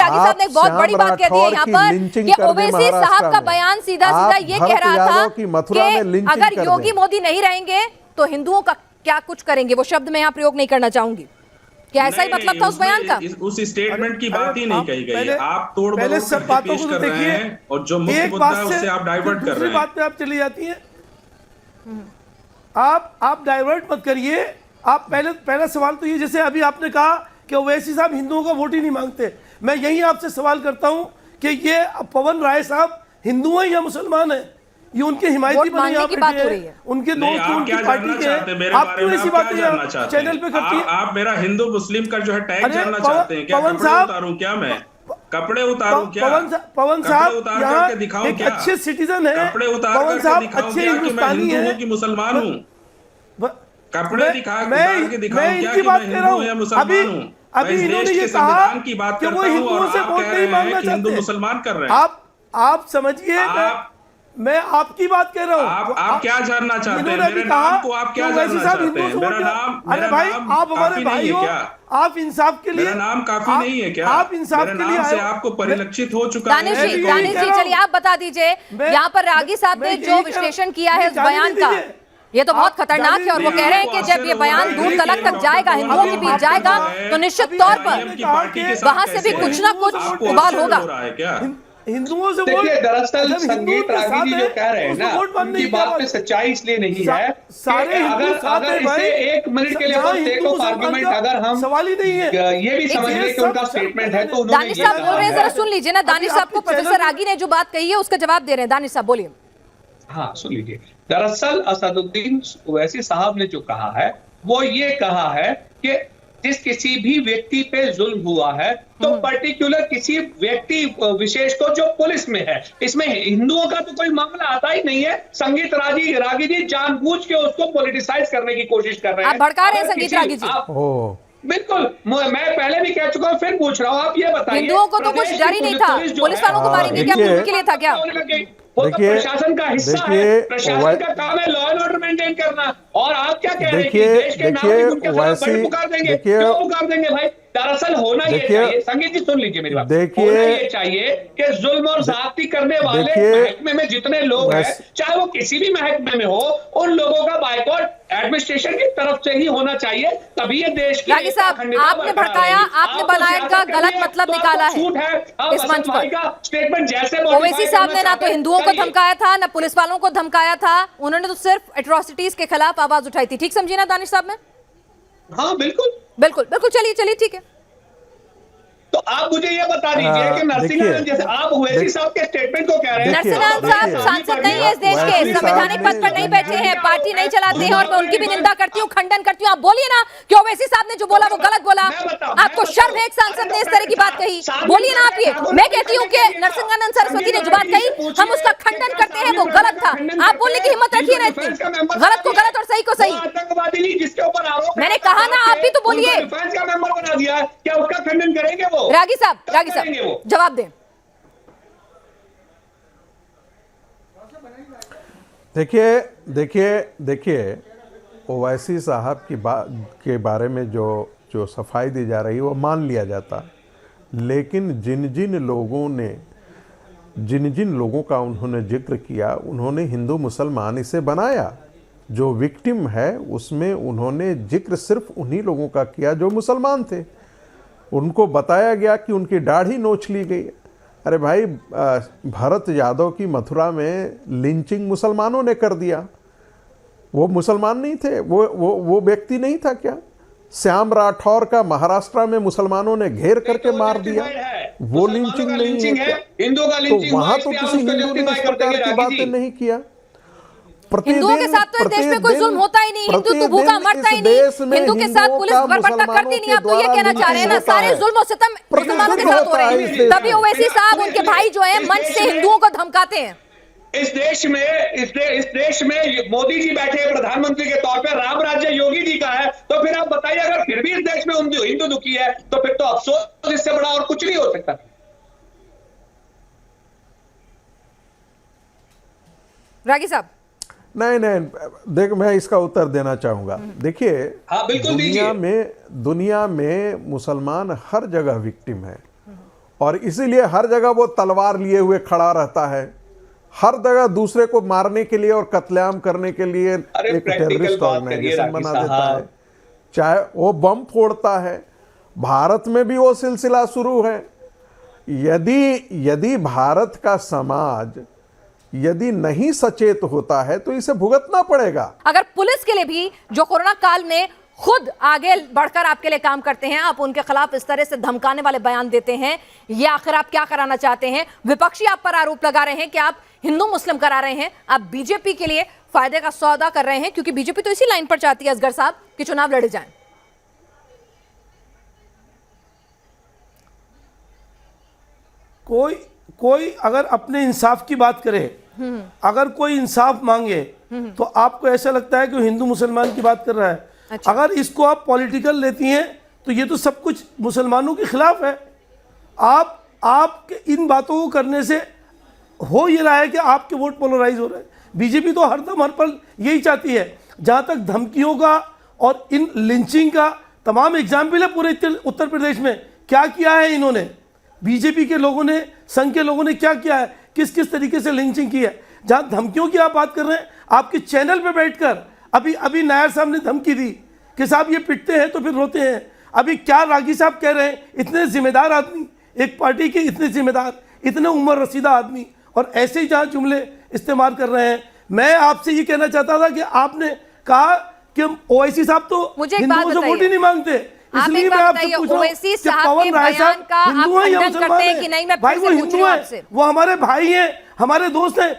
रागी साहब ने एक बहुत बड़ी बात कह दी है यहाँ पर कि ओवैसी साहब का बयान सीधा सीधा ये कह रहा था कि अगर योगी मोदी नहीं रहेंगे तो हिंदुओं का क्या कुछ करेंगे। वो शब्द मैं यहाँ प्रयोग नहीं करना चाहूंगी। क्या ऐसा ही मतलब था उस बयान का? उस स्टेटमेंट की बात ही नहीं कही गई है। आप तोड़ मरोड़ करके पेश कर रहे हैं और जो मुख्य मुद्दा है उससे आप डाइवर्ट कर रहे हैं। बात पे आप चली जाती हैं। आप डाइवर्ट मत करिए। आप पहला सवाल तो ये, जैसे अभी आपने कहा कि ओवैसी साहब हिंदुओं का वोट ही नहीं मांगते, मैं यही आपसे सवाल करता हूं कि ये पवन राय साहब हिंदू हैं या मुसलमान हैं? ये उनके हिमायती बने यहाँ पे, उनके दोस्त, उनकी पार्टी के, आप क्यों ऐसी बातें चैनल पे करती हैं? आप मेरा हिंदू मुस्लिम का जो है टैग जानना चाहते हैं क्या? कपड़े उतारूं क्या? मैं कपड़े उतारूं क्या? पवन साहब यहाँ एक अच्छे सिटीजन है, कपड़े उतार पवन साहब अच्छे हिंदुस्तानी है कि मुसलमान हूँ? कपड़े दिखा के दिखाऊं मैं क्या इनकी कि बात मैं कर रहा हिंदू या हूँ। मुसलमान हूँ? अभी इन्होंने ये कहा कि वो हिंदुओं से वोट नहीं मांगना चाहते। हिंदू मुसलमान कर रहे हैं। आप समझिए, मैं आपकी बात कह रहा हूँ। आप क्या जानना चाहते हैं? मेरे नाम को आप क्या जानना चाहते हैं? मेरा नाम, अरे भाई आप हमारे भाई हो, आप इंसाफ के लिए, मेरा नाम काफी नहीं है क्या? आप इंसाफ के लिए से आपको परिलक्षित हो चुका है। दानिश जी चलिए आप बता दीजिए, यहाँ पर रागी साहब ने जो विश्लेषण किया है उस बयान का, ये तो बहुत खतरनाक है। और वो कह रहे हैं कि जब ये बयान दूर तलक तक जाएगा, हिंदुओं के बीच जाएगा, तो निश्चित तौर पर वहां से भी कुछ ना कुछ उबाल होगा। हिंदुओं से देखिए, दरअसल संगीत रागी जी जो कह रहे हैं ना, उनकी बात में सच्चाई इसलिए नहीं है। सारे अगर इसे एक मिनट के लिए टेक ऑफ आर्गुमेंट अगर हम सवाल ही नहीं है, ये भी समझ लें कि उनका स्टेटमेंट है, तो उन्होंने दानिश साहब बोल रहे हैं, जरा सुन लीजिए ना। दानिश साहब को प्रोफेसर रागी ने जो बात कही है उसका जवाब दे रहे हैं। दानिश साहब बोलिए। हाँ सुन लीजिए। दरअसल असदुद्दीन ओवैसी साहब ने जो कहा है वो ये कहा है कि जिस किसी भी व्यक्ति पे जुल्म हुआ है तो पर्टिकुलर किसी व्यक्ति विशेष को जो पुलिस में है, इसमें हिंदुओं का तो कोई मामला आता ही नहीं है। संगीत रागी जी जानबूझ के उसको पॉलिटिसाइज करने की कोशिश कर रहे हैं। आप भड़का रहे हैं संगीत रागी जी। बिल्कुल, मैं पहले भी कह चुका हूं, फिर पूछ रहा हूं, आप ये बताइए, हिंदुओं को तो कुछ डर ही नहीं था, पुलिस वालों को मारेंगे क्या, उनके लिए था क्या? वो तो प्रशासन का हिस्सा है, प्रशासन का काम है लॉ एंड ऑर्डर मेंटेन करना। और आप क्या कह रहे हैं कि देश के नागरिक उनके खिलाफ बड़ी पुकार देंगे? क्यों पुकार देंगे भाई? दरअसल होना ये चाहिए, संगीत जी सुन लीजिए मेरी बात, होना ये चाहिए कि जुल्म और ज्यादती करने वाले महकमे में जितने लोग हैं, चाहे वो किसी भी महकमे में हो, उन लोगों का बाइकॉट एडमिनिस्ट्रेशन की तरफ से ही होना चाहिए, तभी ये देश की रागी साहब आपने भड़काया, आपने बनाया का गलत मतलब निकाला है इस मंच पर। स्टेटमेंट जैसे ओवैसी साहब ने ना तो हिंदुओं को धमकाया था, ना पुलिस वालों को धमकाया था, उन्होंने तो सिर्फ एट्रोसिटीज के खिलाफ आवाज उठाई थी। ठीक समझिए ना दानिश साहब? में हाँ बिल्कुल बिल्कुल बिल्कुल, चलिए ठीक है। तो आप मुझे ये बता दीजिए कि नरसिंहानंद जैसे आप ओवैसी साहब के स्टेटमेंट को कह रहे हैं, नरसिंहानंद साहब सांसद नहीं है इस देश के, संवैधानिक पद पर नहीं बैठे हैं, पार्टी नहीं चलाते हैं, और मैं उनकी भी निंदा करती हूँ, खंडन करती हूँ। आप बोलिए ना कि ओवैसी साहब ने जो बोला वो गलत बोला। आपको शर्म है एक सांसद ने इस तरह की बात कही? बोलिए ना आप। ये मैं कहती हूँ कि नरसिंहानंद सरस्वती ने जो बात कही हम उसका खंडन करते हैं, वो गलत था। आप बोलने की हिम्मत रखिए ना इतनी, गलत को गलत और सही को सही। आतंकवादी जिसके ऊपर आरोप, मैंने कहा ना, आप भी तो बोलिए। डिफेंस का मेंबर बना दिया, क्या उसका खंडन करेंगे वो? रागी साहब जवाब दें। देखिए ओवैसी साहब की बात के बारे में जो सफाई दी जा रही है वो मान लिया जाता, लेकिन जिन जिन लोगों का उन्होंने जिक्र किया, उन्होंने हिंदू मुसलमान इसे बनाया। जो विक्टिम है उसमें उन्होंने जिक्र सिर्फ उन्हीं लोगों का किया जो मुसलमान थे। उनको बताया गया कि उनकी दाढ़ी नोच ली गई। अरे भाई, भरत यादव की मथुरा में लिंचिंग मुसलमानों ने कर दिया। वो मुसलमान नहीं थे, वो व्यक्ति नहीं था क्या? श्याम राठौर का महाराष्ट्र में मुसलमानों ने घेर करके मार दिया, वो लिंचिंग नहीं है? तो वहां तो किसी हिंदू ने इस प्रकार की बातें नहीं किया। हिंदुओं के साथ तो इस देश में कोई जुल्म होता ही नहीं, हिंदू तो भूखा मरता ही नहीं, हिंदू के साथ पुलिस बर्बरता करती नहीं। आप तो ये कहना चाह रहे हैं ना सारे जुल्म और सितम मुसलमानों के साथ हो रहे हैं, तभी ओवैसी साहब उनके भाई जो है मंच से हिंदुओं को धमकाते हैं। इस देश में मोदी जी बैठे हैं प्रधानमंत्री के तौर पे, राम राज्य योगी जी का है, तो फिर आप बताइए, अगर फिर भी इस देश में हिंदू दुखी है तो फिर तो अफसोस इससे बड़ा और कुछ नहीं हो सकता। रागी साहब नहीं, देख मैं इसका उत्तर देना चाहूंगा। देखिए, हाँ, दुनिया में मुसलमान हर जगह विक्टिम है। और इसीलिए हर जगह वो तलवार लिए हुए खड़ा रहता है, हर जगह दूसरे को मारने के लिए और कत्लेआम करने के लिए एक टेररिस्ट ऑर्गेनाइजेशन बना देता है, चाहे वो बम फोड़ता है। भारत में भी वो सिलसिला शुरू है। यदि भारत का समाज यदि नहीं सचेत होता है तो इसे भुगतना पड़ेगा। अगर पुलिस के लिए भी जो कोरोना काल में खुद आगे बढ़कर आपके लिए काम करते हैं, आप उनके खिलाफ इस तरह से धमकाने वाले बयान देते हैं, ये आखिर आप क्या कराना चाहते हैं? विपक्षी आप पर आरोप लगा रहे हैं कि आप हिंदू मुस्लिम करा रहे हैं, आप बीजेपी के लिए फायदे का सौदा कर रहे हैं, क्योंकि बीजेपी तो इसी लाइन पर चाहती है असगर साहब कि चुनाव लड़े जाएं। कोई अगर अपने इंसाफ की बात करे, अगर कोई इंसाफ मांगे तो आपको ऐसा लगता है कि वो हिंदू मुसलमान की बात कर रहा है। अच्छा। अगर इसको आप पॉलिटिकल लेती हैं तो ये तो सब कुछ मुसलमानों के खिलाफ है। आप इन बातों को करने से हो ये रहा है कि आपके वोट पोलराइज हो रहे हैं। बीजेपी तो हरदम हर पल यही चाहती है। जहां तक धमकियों का और इन लिंचिंग का तमाम एग्जाम्पल है पूरे उत्तर प्रदेश में। क्या किया है इन्होंने, बीजेपी के लोगों ने, संघ के लोगों ने क्या किया है, किस किस तरीके से लिंचिंग की है। जहां धमकियों की आप बात कर रहे हैं, आपके चैनल पे बैठकर अभी नायर साहब ने धमकी दी कि साहब ये पिटते हैं तो फिर रोते हैं। अभी क्या रागी साहब कह रहे हैं, इतने जिम्मेदार आदमी, एक पार्टी के इतने जिम्मेदार, इतने उम्र रसीदा आदमी, और ऐसे ही जहां जुमले इस्तेमाल कर रहे हैं। मैं आपसे ये कहना चाहता था कि आपने कहा कि ओवैसी साहब तो हिंदुओं से वोट ही नहीं मांगते, इसलिए मैं आपसे पूछ रहा हूं कि पवन राय साहब हिंदू हैं या मुसलमान हैं? भाई वो हिंदू हैं, वो हमारे भाई हैं, हमारे दोस्त हैं।